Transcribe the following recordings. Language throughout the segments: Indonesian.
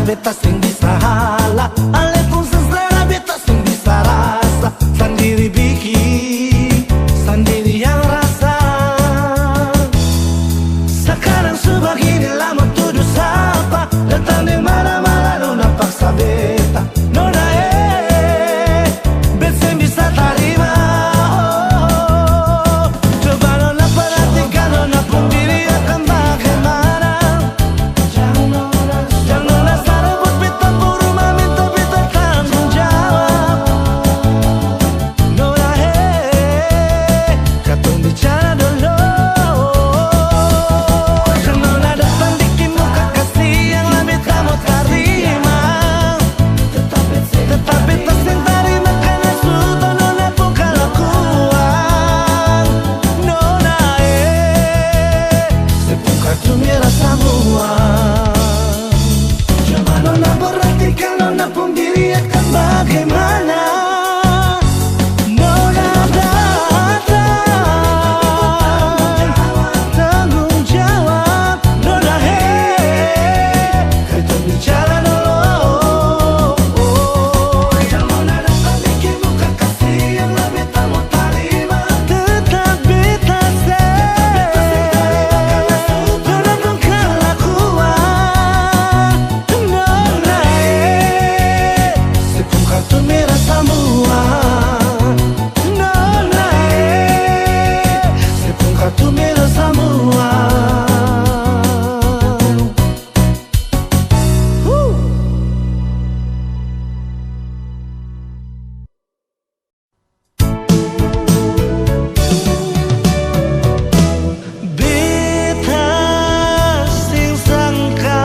beta sing bisa hala, ale pun seselera beta sing bisa rasa. Sendiri bikin, sendiri yang rasa. Sekarang sebegini lama tuduh sapa, datang di mana-mana nona paksa beta. Nona beta sing bisa terima. Coba nona perhatikan nona pun diri akan bagaimana. Jangan nona sarabut beta pun rumah minta beta tanggung jawab. Nona katong bicara dulu. Jangan nona datang bikin muka kasih yang lah beta mau terima. Tetap beta sing terima karena sudah nona pun kelakuan. Nona sepung kartu merah semua. Coba nona perhatikan nona pun diri akan bagaimana. Nona datang tanggung jawab. Nona kita bicara dulu. Jangan nona datang bikin muka kasih yang lah beta mau terima. Tetap beta nona pun kelakuan. Nona sepung kartu merah semua. Nona sepung kartu merah semua. Beta sing sangka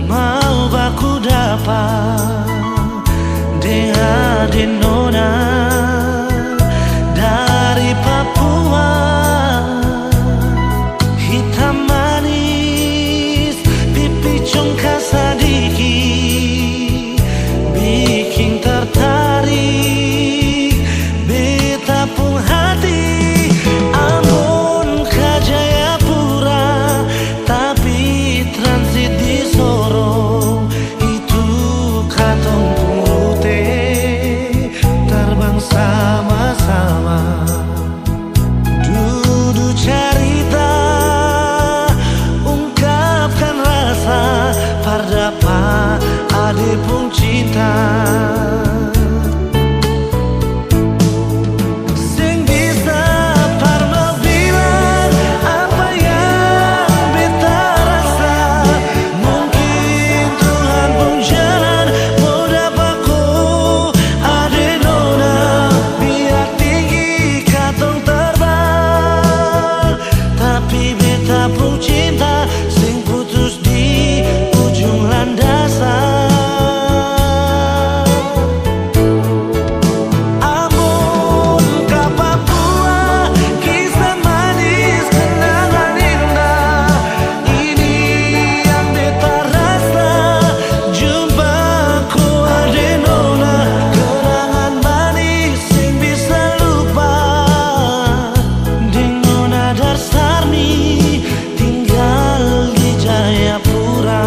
mau baku dapat dengan nona dari Papua. Hitam manis pipi congkak sadiki bikin tertarik beta pun hati. Ambon ke Jayapura tapi transit di Sorong. Itu katong pun rute terbang sama-sama. Duduk cerita ungkapkan rasa pardapa ade pun cinta. Sing bisa parma bilang apa yang beta rasa. Mungkin Tuhan pun jalan mau dapatku ade nona. Biar tinggi katong terbang, tapi beta pun cinta sing putus di ujung landasan. Ambon ke Papua, kisah manis kenangan indah. Ini yang beta rasa, jumpaku ade nona. Kenangan manis sing bisa lupa. Ding nona Darsarni tinggal di Jayapura.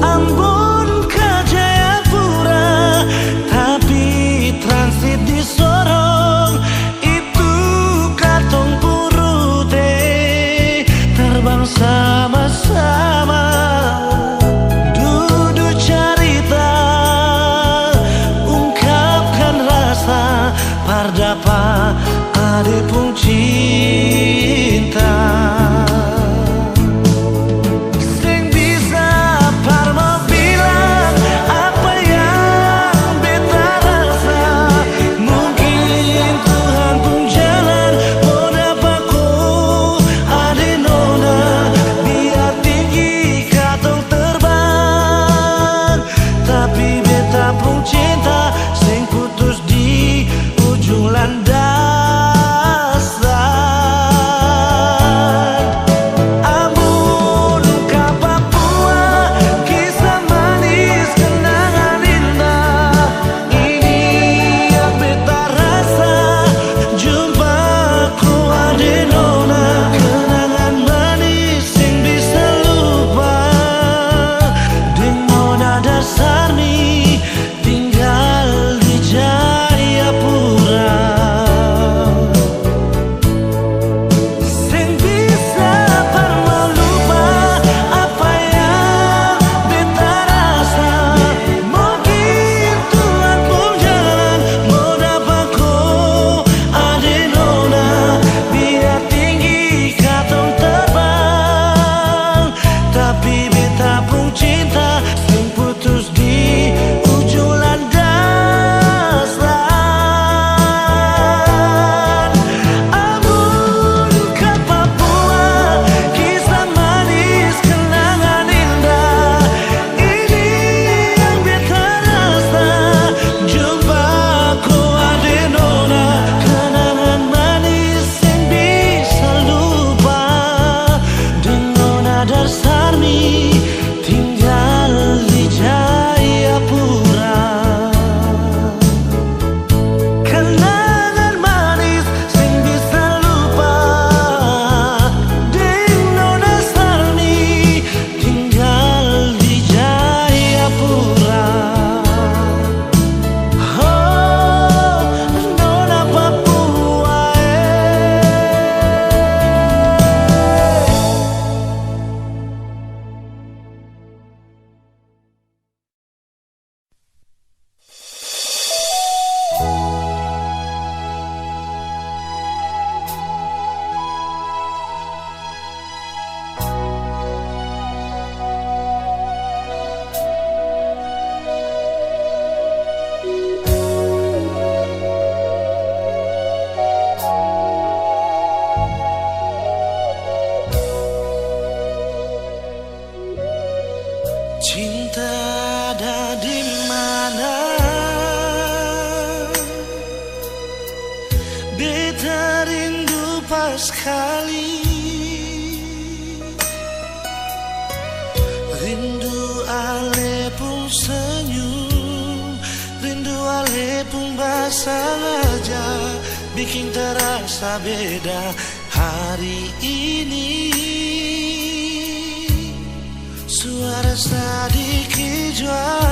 Ambon ke Jayapura tapi transit di Sorong. Itu katong pun rute terbang sama-sama. Duduk cerita ungkapkan rasa pardapa ade pun cinta. Sing bisa parma bilang apa yang beta rasa. Mungkin Tuhan pun jalan mau dapatku ade nona. Biar tinggi hampa sekali. Rindu ale pun senyum, rindu ale pun basah aja, bikin terasa beda hari ini. Suara sedikit jual,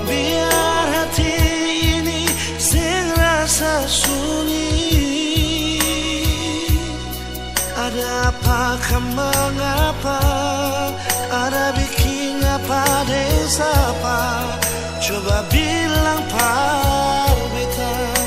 biar hati ini sing rasa sunyi. Ada apa, mengapa, ada bikin apa desa apa, coba bilang par beta.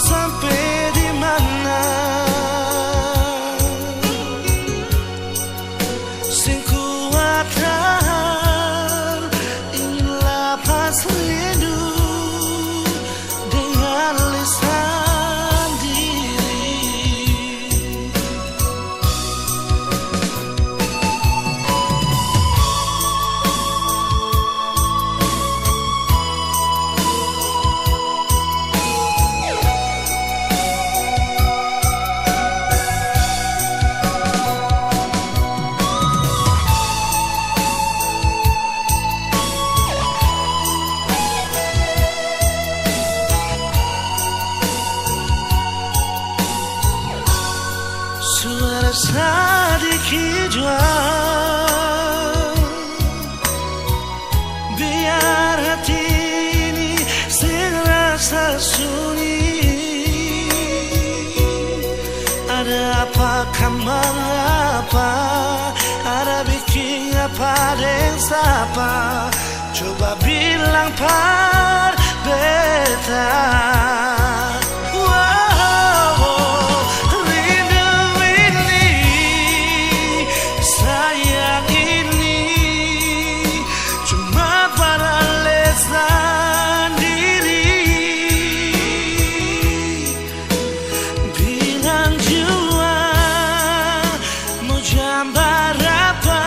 Sampai di mana sing kuat tahan, inilah pas rindu dengan lisan diri. Suara sedikit jual, biar hati ini serasa sunyi. Ada apa, mengapa, ada bikin apa desa apa, coba bilang par beta. Gambar apa,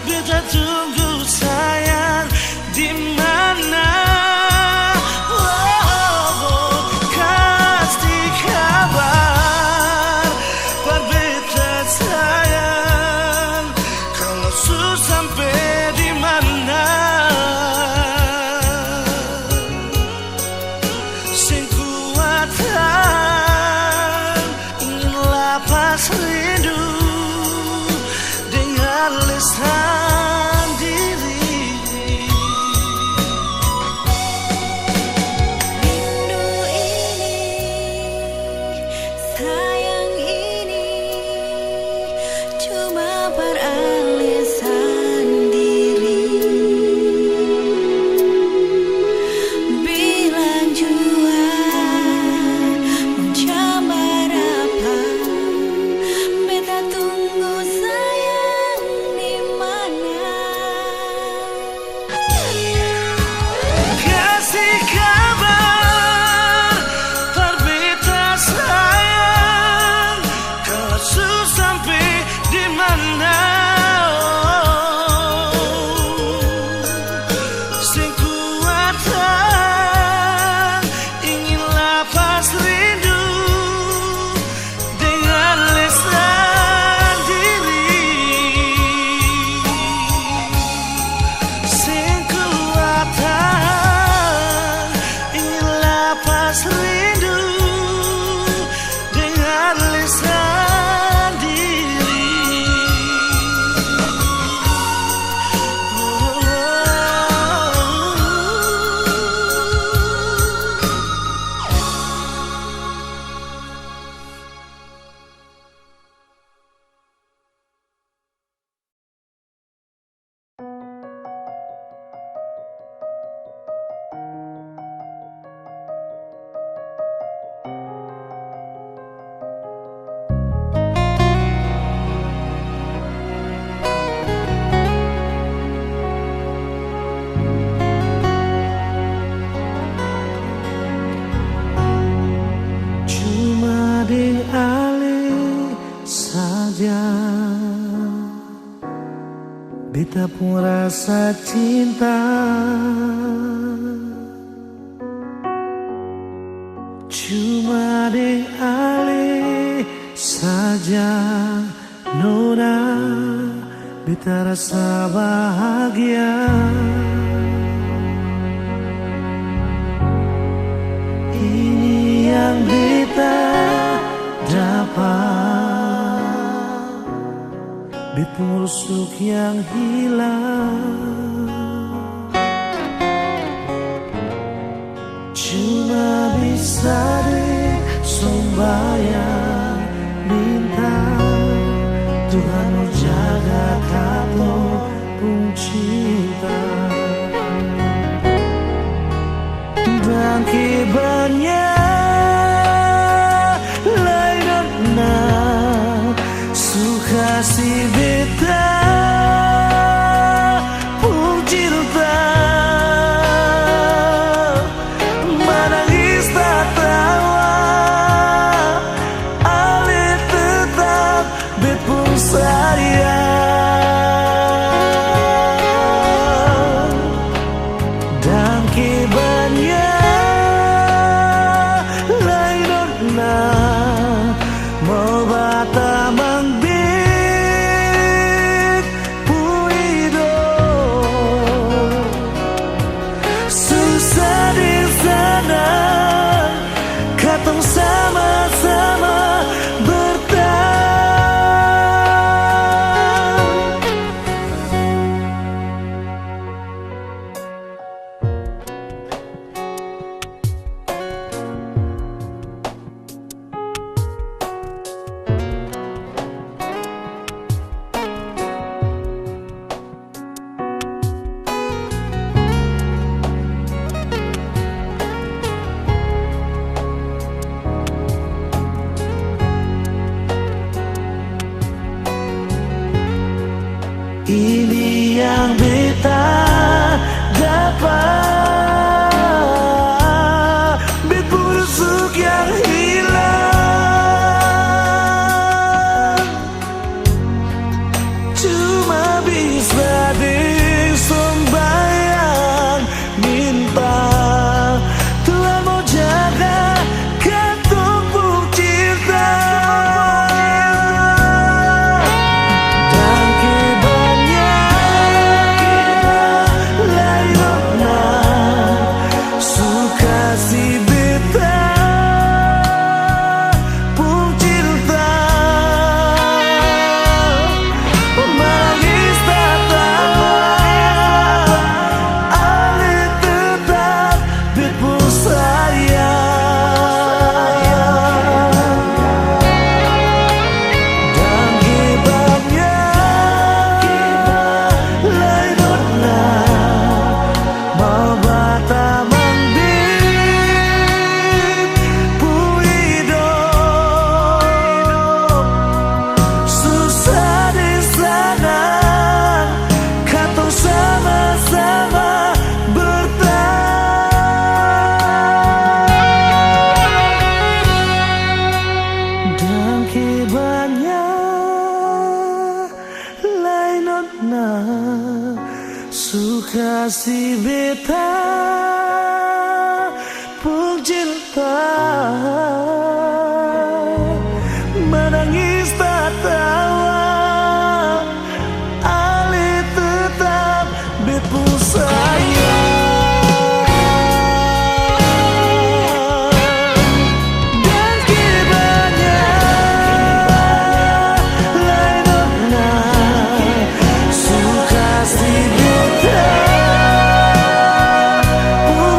beta tunggu sayang di mana. Kasih kabar, par beta sayang, kalau susah sampai di mana. Sing kuatan, inilah pas rindu lisan diri. Rindu ini, sayang ini, cuma peralisan diri. Bilang jua mau jambar apa, beta tunggu sayang di mana. Kasih kabar, par beta sayang, kalau susah sampai di mana. beta pun rasa cinta. Cuma deng ale saja nona, beta rasa bahagia. Ini yang beta dapat, beta pengurusuk yang hilang. Cuma bisa deh sembahyang minta Tuhan mau jaga kamu pun cinta. Dan kibarnya lain na suka si beta pun cinta. Menangis tak tawa ale tetap bet pun sayang. Dan kibarnya mau bata mangbit puido susah di sana katong sama-sama bertahan. Ini yang beta dapat, bet busuk yang hilang. Cuma bisa deng sembahyang minta Tuhan mau jaga katong pun cinta. Suka si beta pun cinta. Menangis tak tawa ale tetap bet pun sayang. Suka si beta pun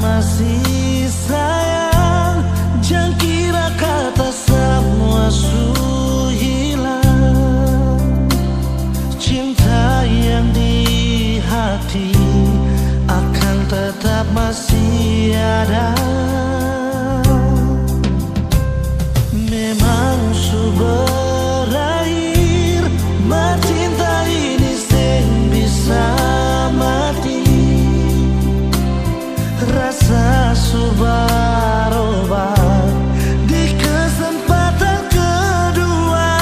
masih sayang, jangan kira kata semua su hilang. Cinta yang di hati akan tetap masih ada. Memang su berakhir, cinta ini sing bisa mati. Rasa su berubah di kesempatan kedua.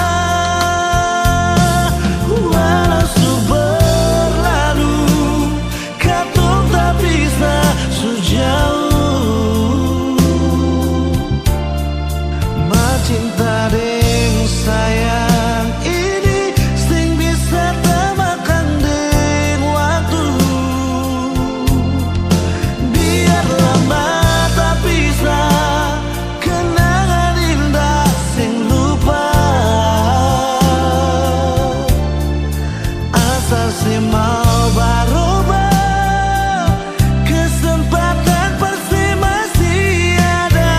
Walau su berlalu, katong tak bisa su jauh. Cinta deng sayang ini sing bisa temakan deng waktu. Biar lama tak bisa kenangan indah sing lupa. Asal si mau berubah, kesempatan pasti masih ada.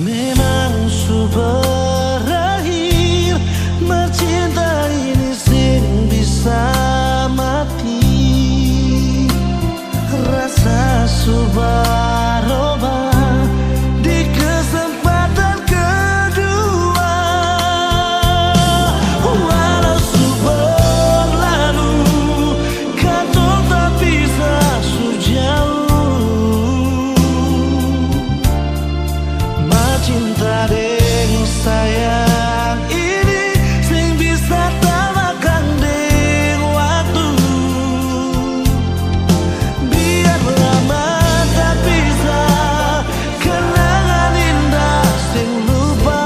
Memang su berakhir, cinta ini sing bisa mati. Rasa su berubah di kesempatan kedua. Walau su berlalu, katong tak bisa su jauh. Cinta deng sayang ini sing bisa temakan deng waktu. Biar lama tak bisa kenangan indah sing lupa.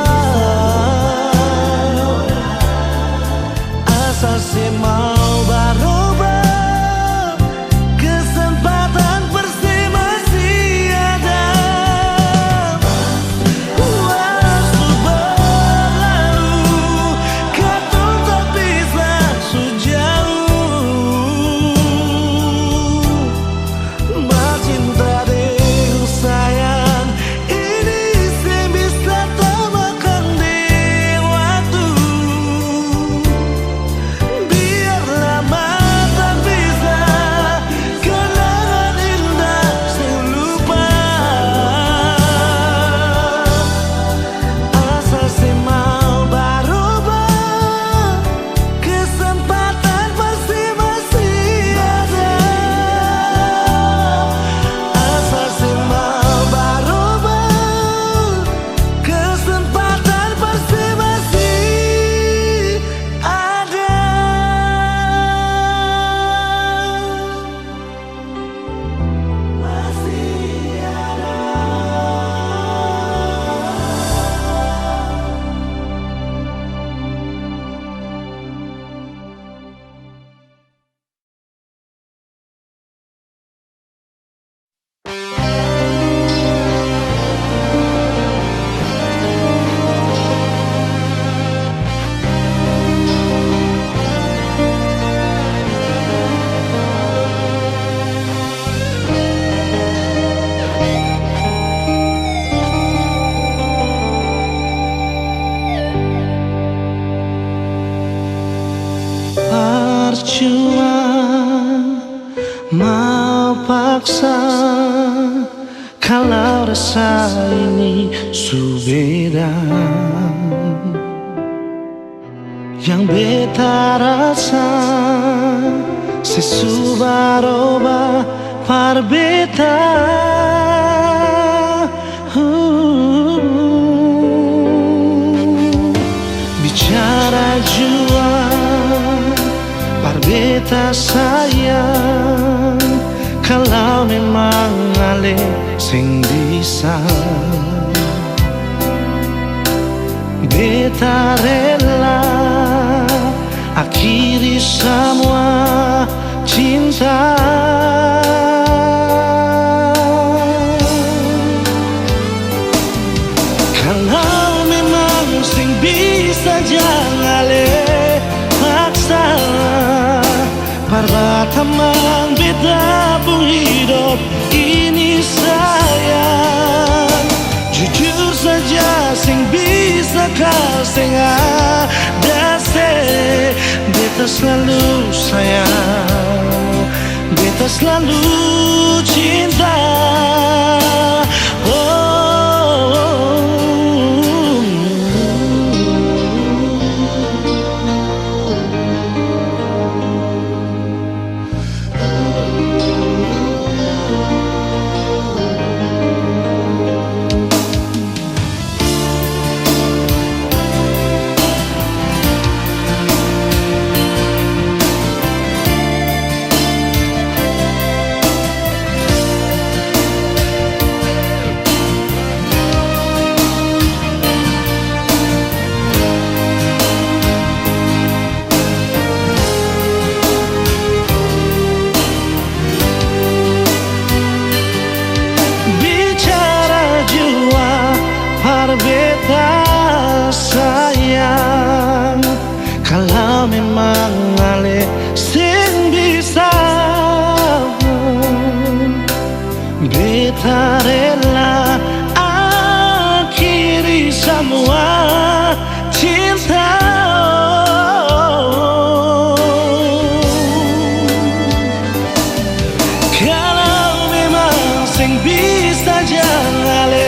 Asal si mau berubah, kesempatan pasti masih ada. Percuma mau paksa kalau rasa ini su beda. Yang beta rasa sesu berubah par beta. Bicara jua par beta sayang, kalau memang ale sing bisa beta rela Parbatamang beta pun hidup ini sayang. Jujur saja sing bisa kau sing ada se. Beta selalu sayang, beta selalu cinta. Beta sayang, kalau memang ale sing bisa, beta rela akhiri semua cinta. Kalau memang sing bisa jangan ale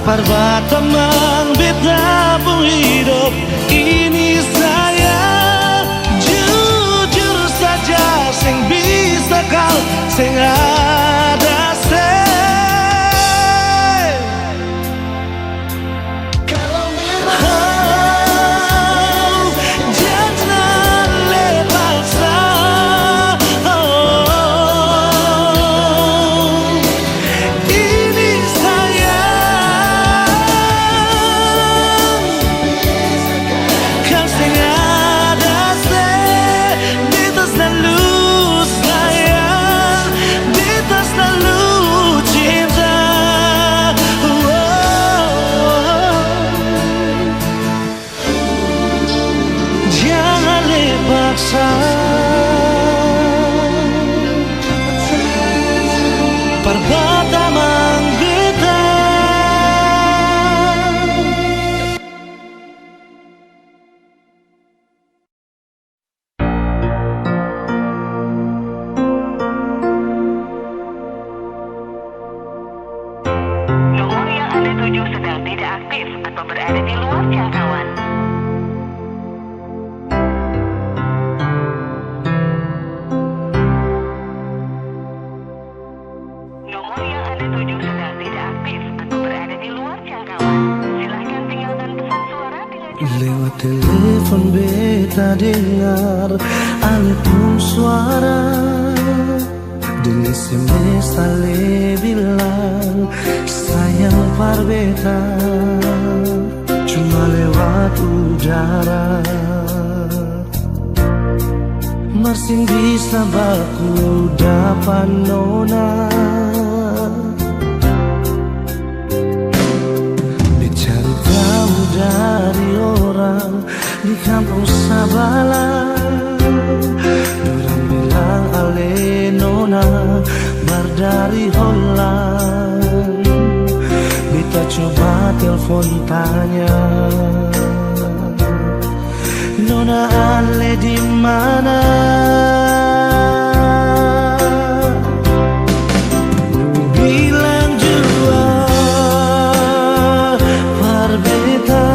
Parbatamang beta pun hidup ini sayang. Jujur saja sing bisa kau sing ada se. Kalau memang jangan lepasnya. Ini Parbatamang beta. Nomor yang Anda tuju sedang tidak aktif atau berada di luar jangkauan. Nomor yang Anda tuju sedang tidak aktif atau berada di luar jangkauan. Silakan tinggalkan pesan suara dengan Lewat telepon beta dengar ale pun suara. Di SMS ale bilang sayang parbeta, cuma lewat udara. Masih bisa baku dapat nona. Dicari tahu dari orang di kampung Sabala. Orang bilang ale nona berdari Holland. Beta coba telepon tanya, nona ale di mana? Bilang jua parbeta,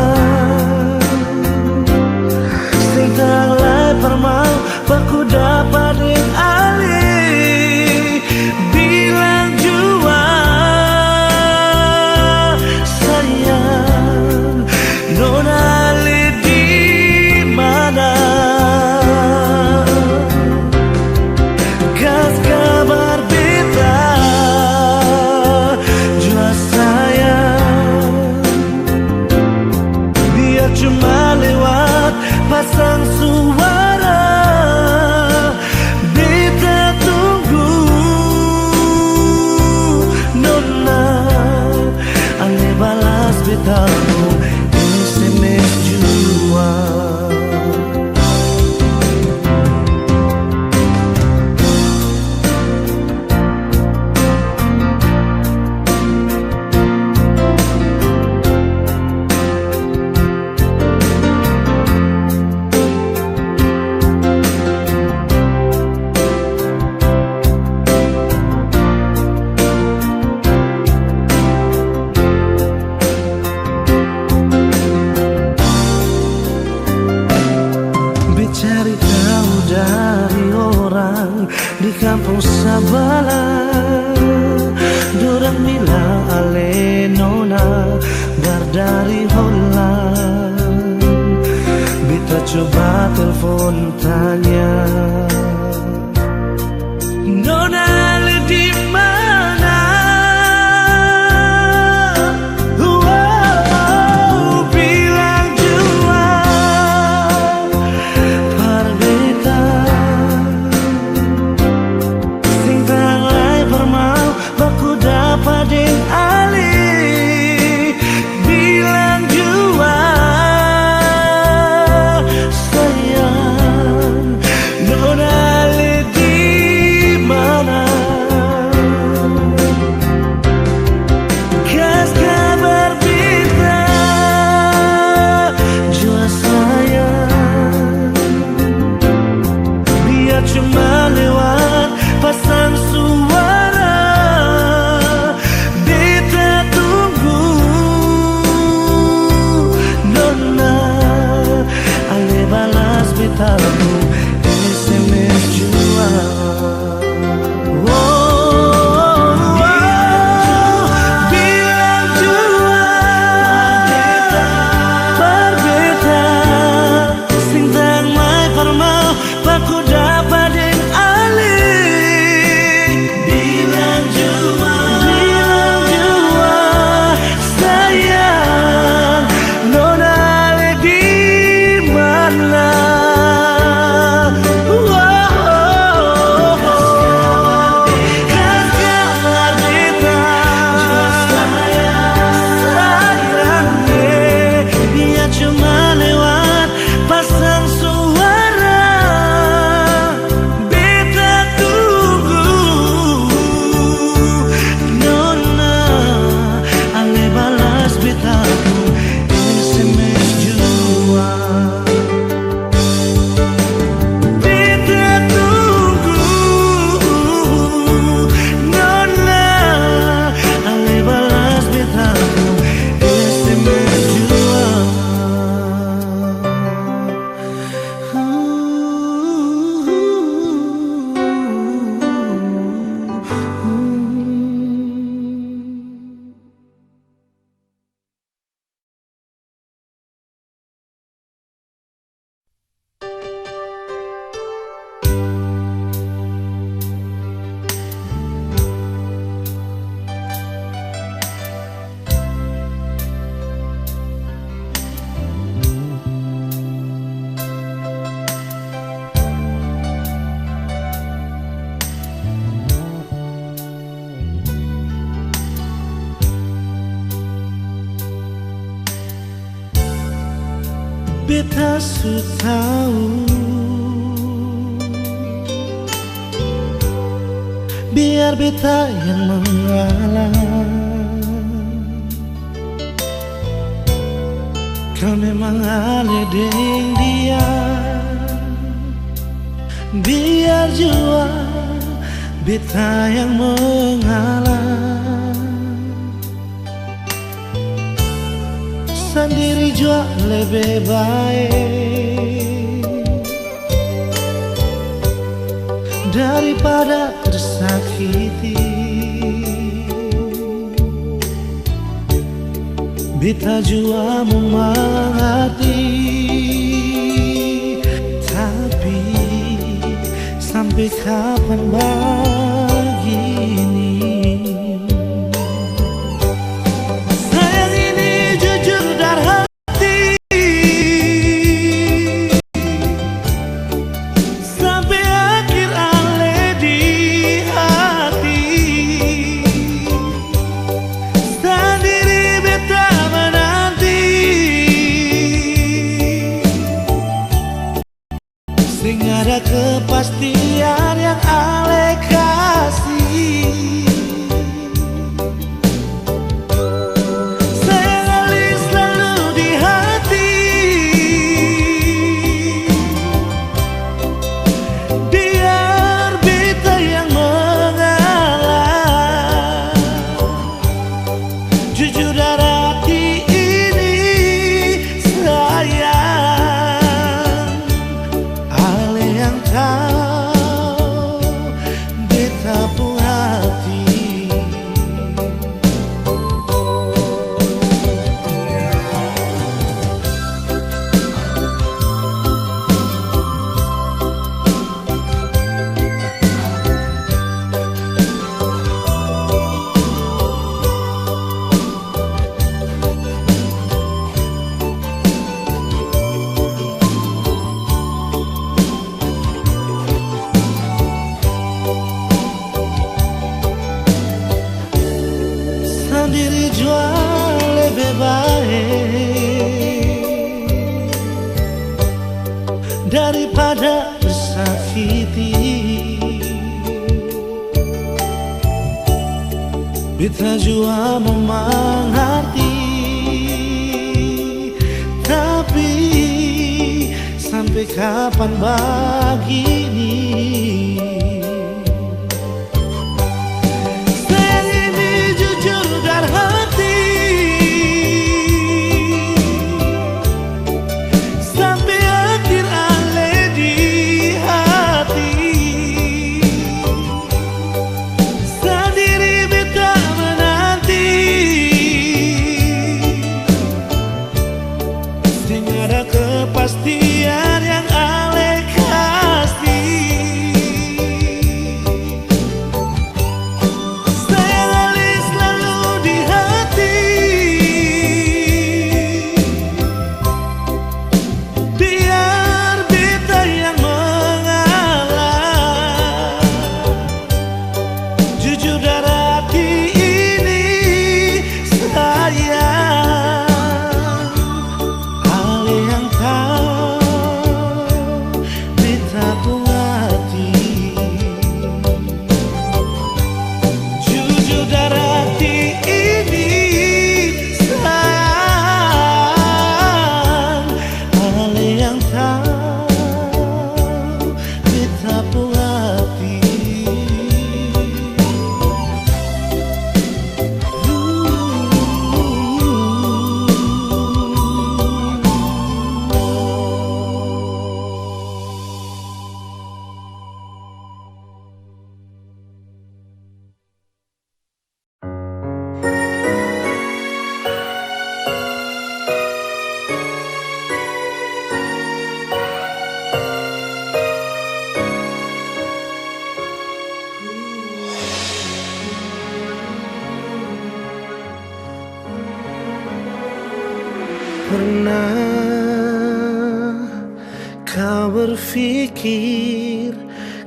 sing tanglai permau baku dapat ding ale. Bilang jua sayang, nona ale di mana? Kas kabar beta jua sayang, dia cuma lewat pasang suara. Beta tunggu nona ale balas beta SMS jua. di kampung Sabala. Dorang bilang ale nona dari Holland. Beta coba telepon tanya, nona ale di mana? Wow, bilang jua par beta sing tanglai permau baku dapat ding ali. Bilang jua sayang, nona ale di mana? Kas kabar beta jua sayang, biar cuma lewat pasang suara. Beta tunggu nona ale balas betamu SMS jua. Bilang jua par beta sing tang mai permau baku dapat ding ali. Bilang jua sayang, nona ale di mana? Kas kabar beta sayang, dia cuma lewat pasang suara. Beta tunggu nona ale balas betamu SMS jua. Beta tunggu nona ale balas betamu SMS jua. Beta su tahu, biar beta yang mengalah. Kau memang ale deng dia, biar jua beta yang mengalah. Sendiri jua lebih baik daripada tersakiti. Beta jua mengerti, tapi sampai kapan begini? Sayang ini jujur dari hati, sampai akhir ale di hati. Sendiri beta menanti, sing ada kepastian yang ale daripada tersakiti. Beta jua memang hati, tapi sampai kapan begini? Sayang ini jujur dari hati, sampai akhir ale di hati. Sendiri beta menanti, sehingga ada kepastian yang ale kasih. Sayang ale selalu di hati, biar beta yang mengalah. Jujur dari hati ini sayang, ale yang tahu beta pun hati. Jujur dari hati ini sayang, ale yang tahu beta pun hati. Pernah kau berpikir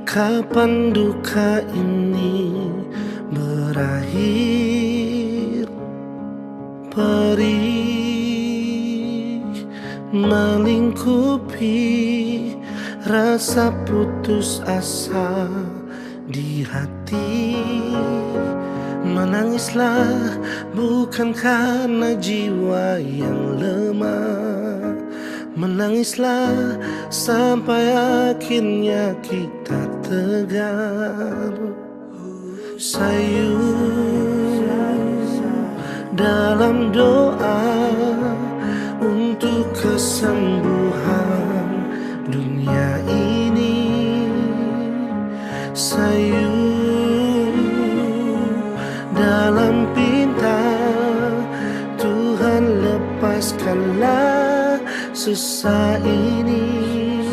kapan duka ini berakhir? Perih melingkupi rasa putus asa di hati. Menangislah bukan karena jiwa yang lemah, menangislah sampai akhirnya kita tegar. Sayu dalam doa untuk kesembuhan dunia ini. Sayu dalam pinta, Tuhan lepaskanlah susah ini.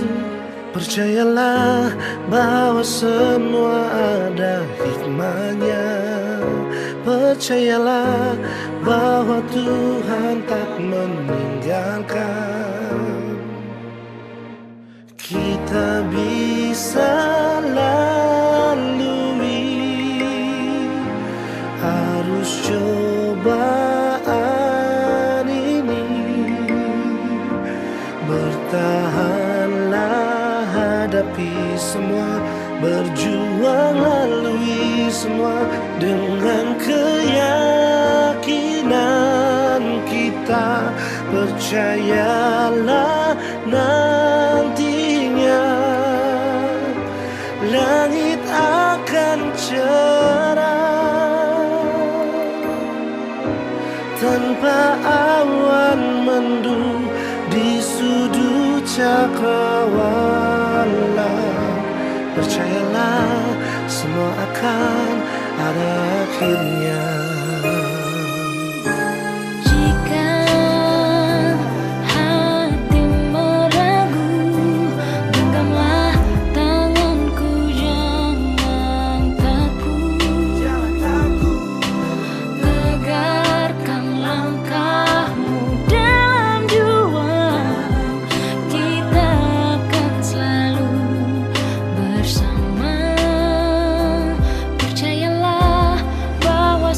Percayalah bahwa semua ada hikmahnya. Percayalah bahwa Tuhan tak meninggalkan. Kita bisa harus cobaan ini. Bertahanlah, hadapi semua, berjuang lalui semua dengan keyakinan kita. Percayalah nantinya langit akan cerah tanpa awan mendung di sudut cakrawala. Percayalah semua akan ada akhirnya. Percayalah bahwa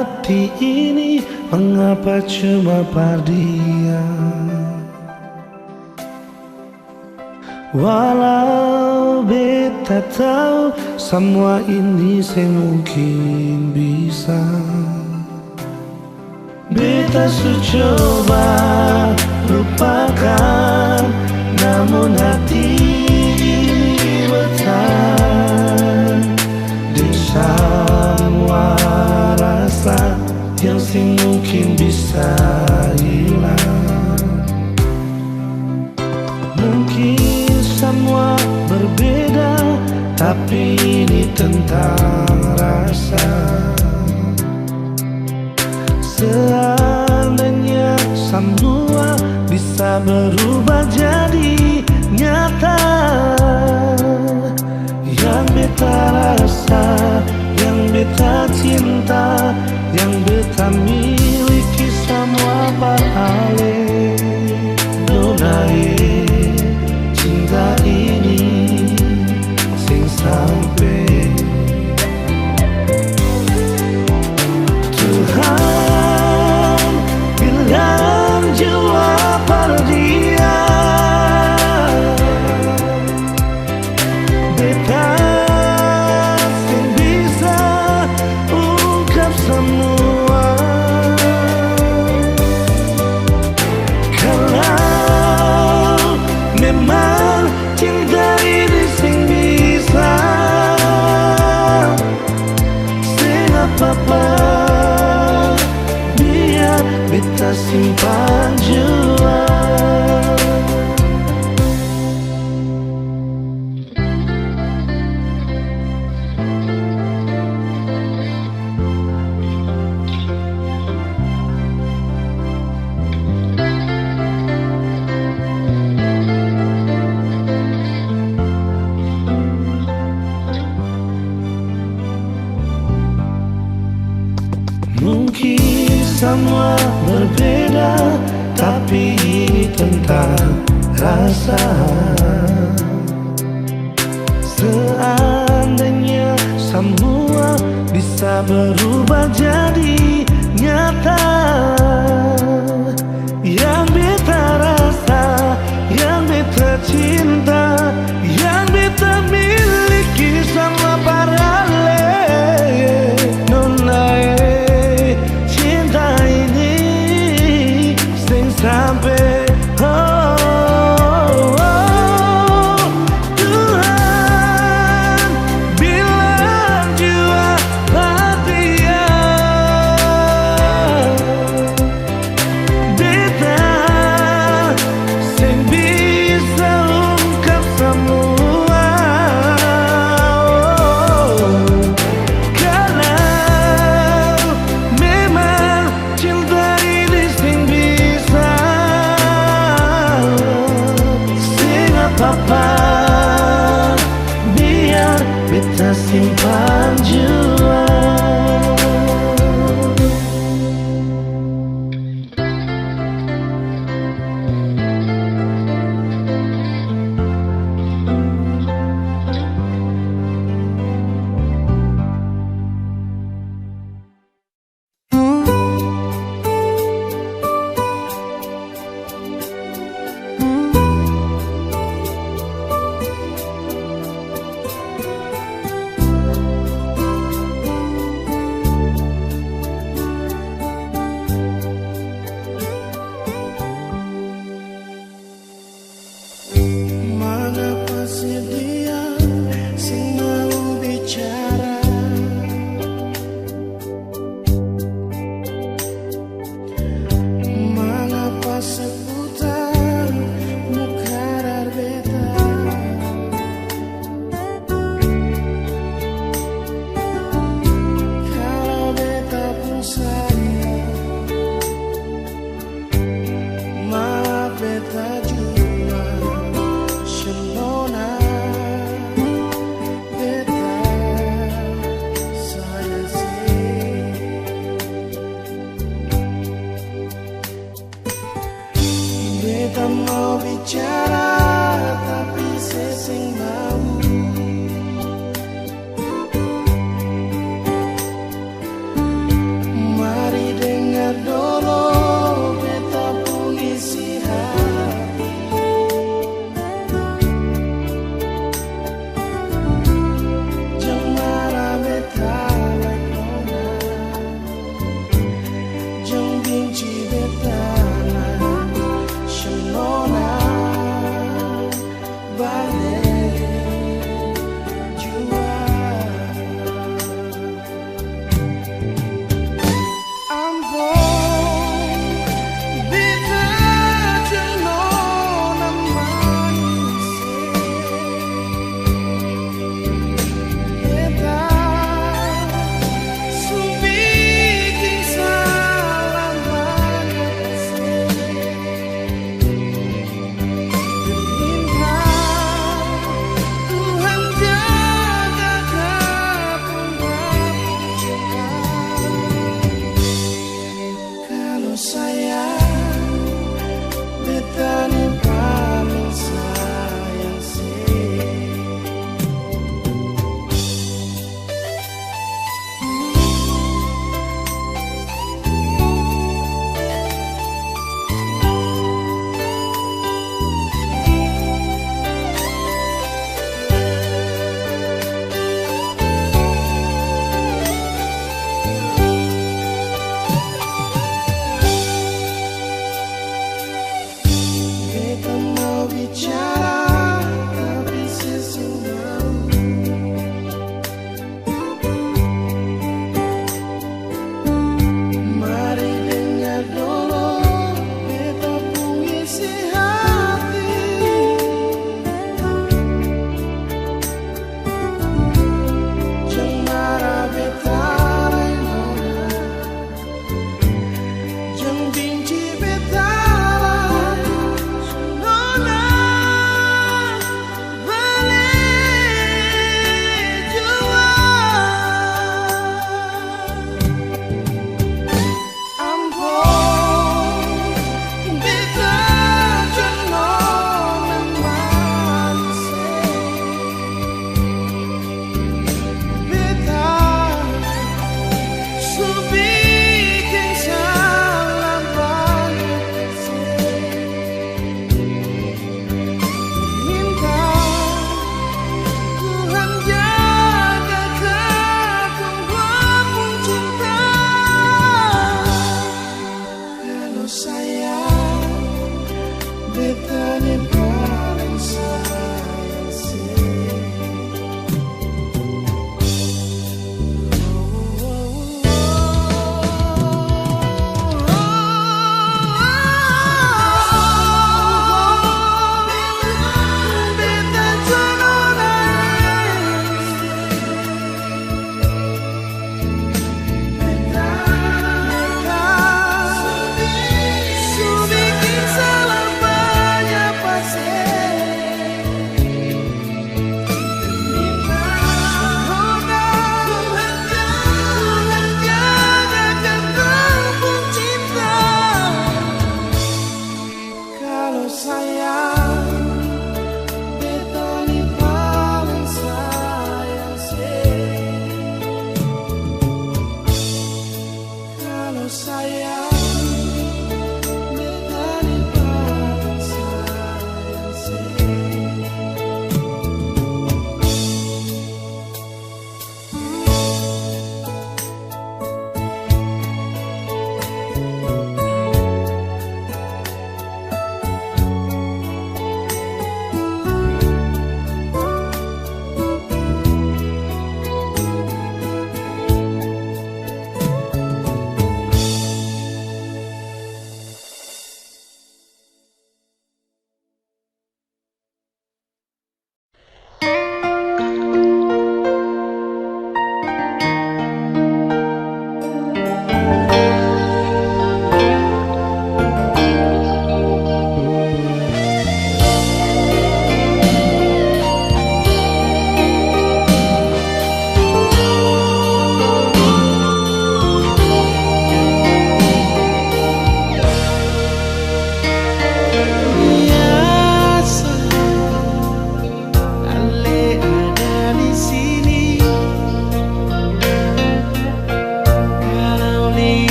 hati ini mengapa cuma pardian? Walau beta tahu semua ini semungkin bisa, beta su coba lupakan, namun hati ini bertahan di semua rasa yang mungkin bisa hilang. Mungkin semua berbeda, tapi ini tentang rasa. Seandainya semua bisa berubah jadi nyata, yang beta rasa, yang beta cinta, yang beta miliki semua beralih. Donai cinta ini sing sampai Tuhan bilang jiwa dia, beta sing bisa ungkap semua. Kalau memang cinta ini sing bisa, sing apa-apa, biar beta simpan jua. Mungkin semua berbeda, tapi ini tentang rasa. Seandainya semua bisa berubah jadi nyata, yang beta rasa, yang beta cinta, yang beta miliki sama paralel. Sampai Tuhan bilang jua dia, beta sing bisa ungkap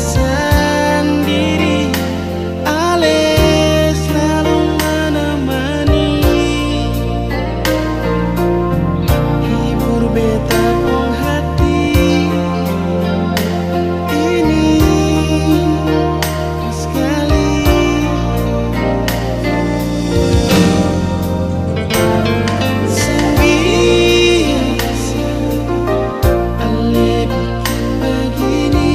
sendiri, Ale selalu menemani, hibur beta pun hati ini sekali. Sebiasa Ale bikin begini,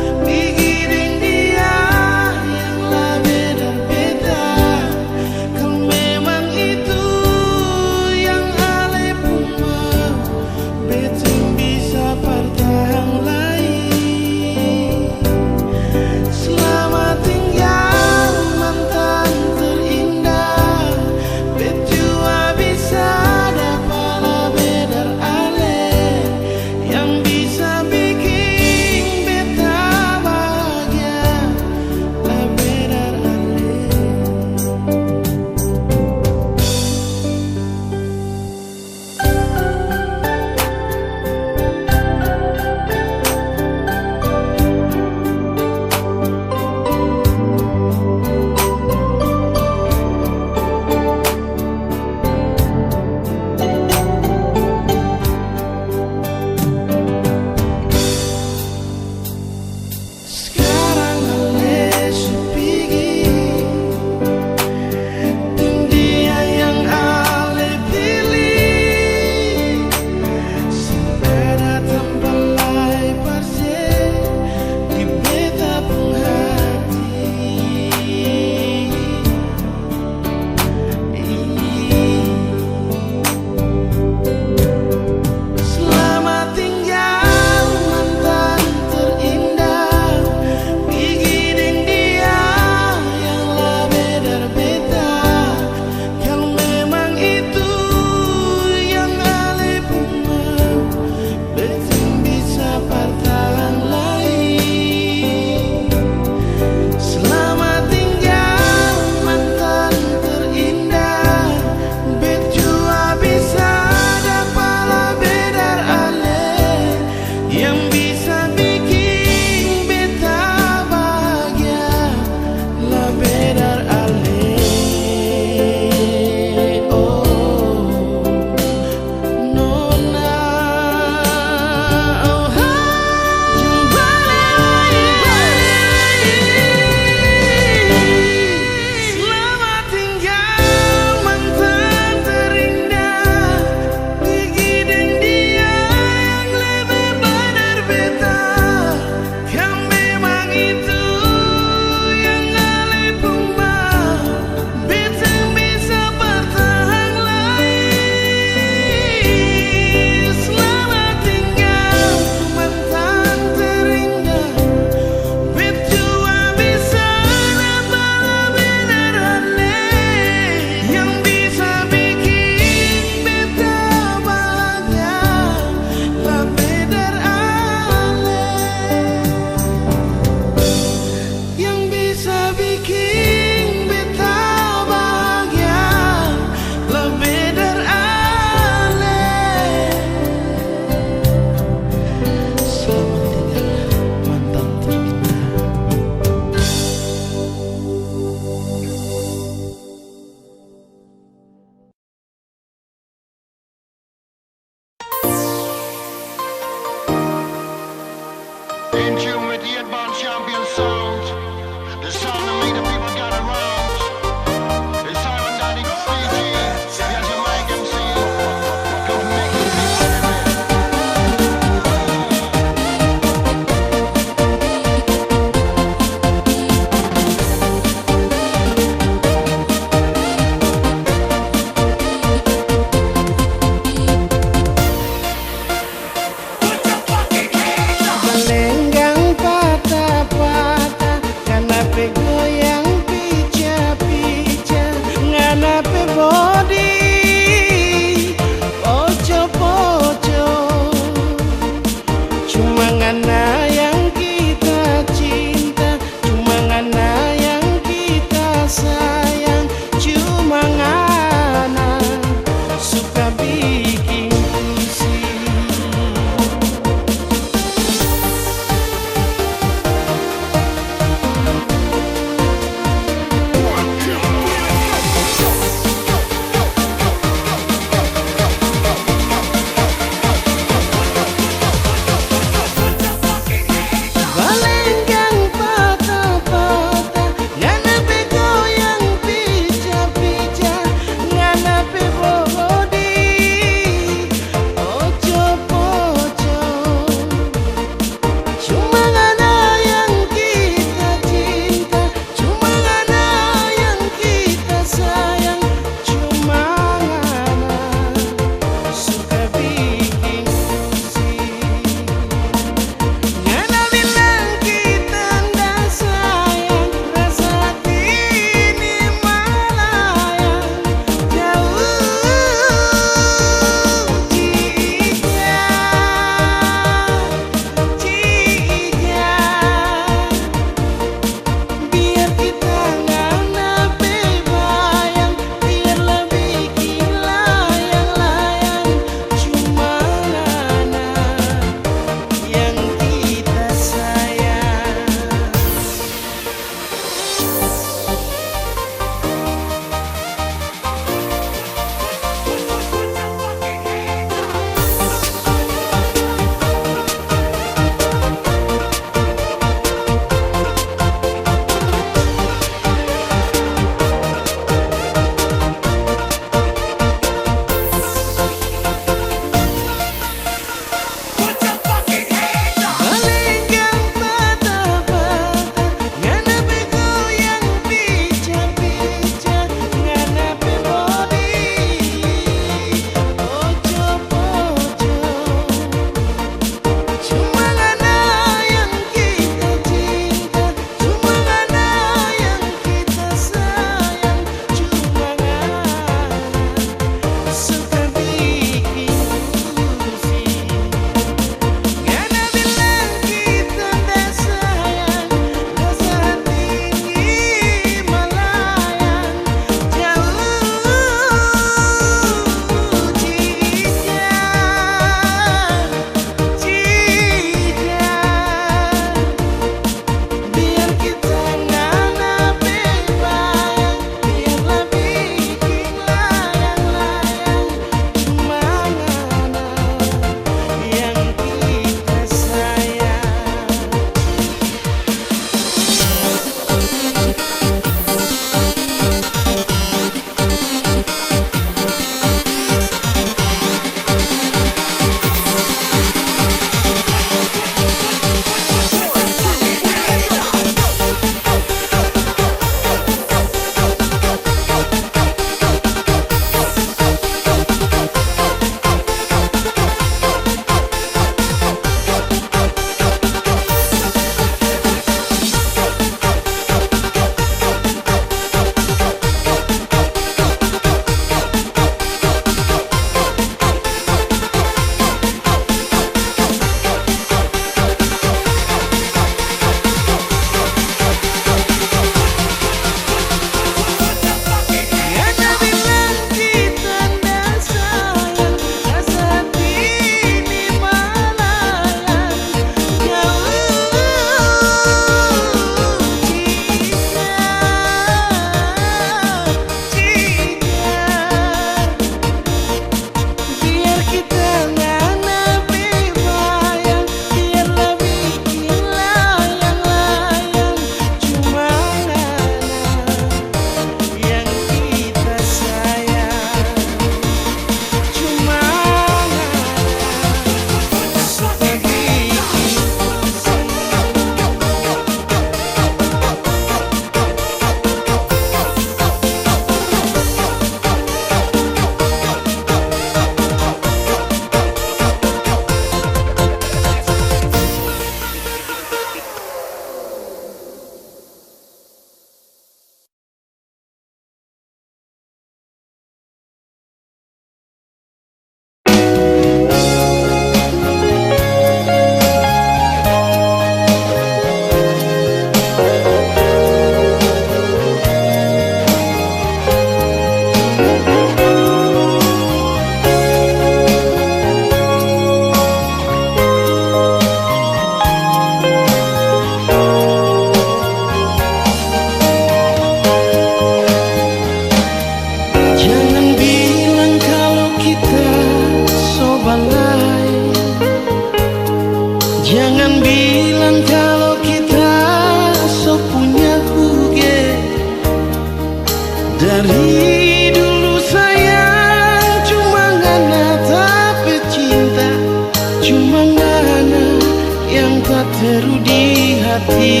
hati.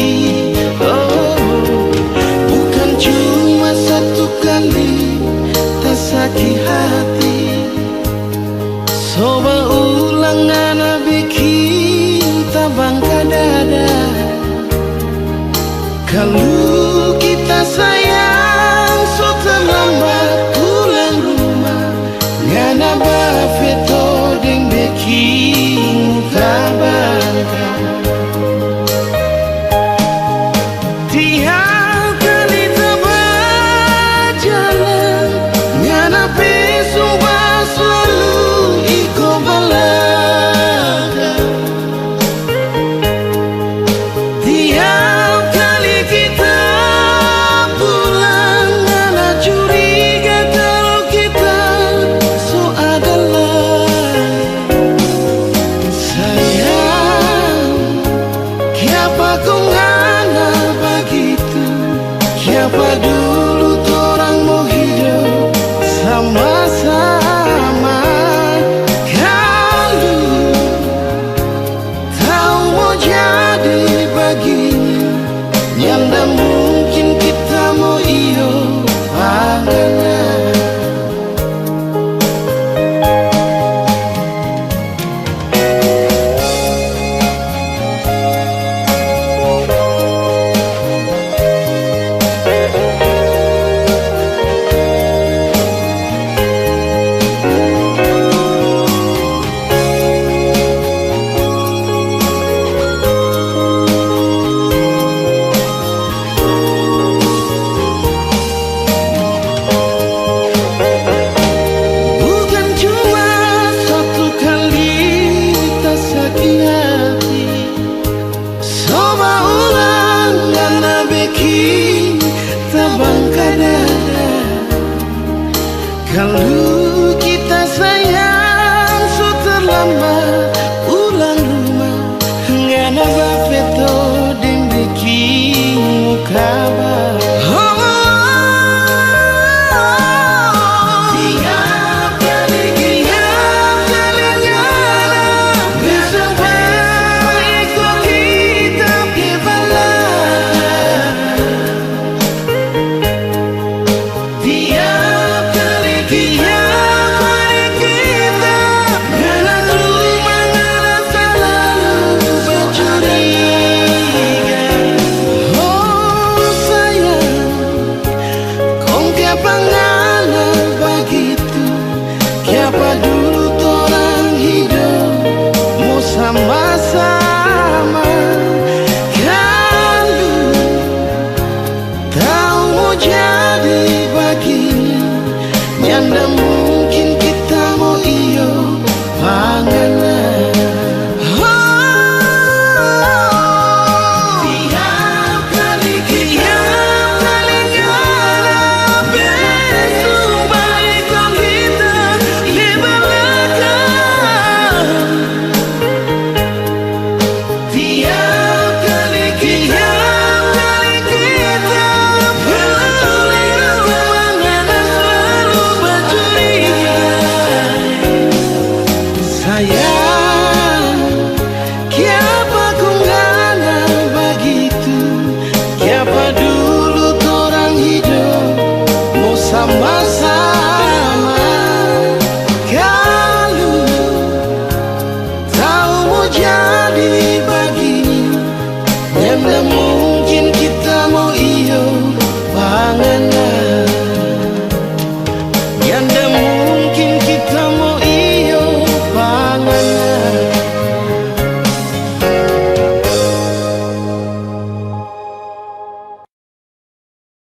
Oh, bukan cuma satu kali tak sakit hati. Coba ulang anak bikin tabangka dada. Kalau kita sayang so terlambat pulang rumah. Ngana bafeto deng bikin muka bangka. Tiap kali tebak jalan ngana pesumba selalu iko balaka. Tiap kali kita pulang ngana curiga kalau kita so adalah sayang. Kiapa kau ngana begitu? Kiapa dulu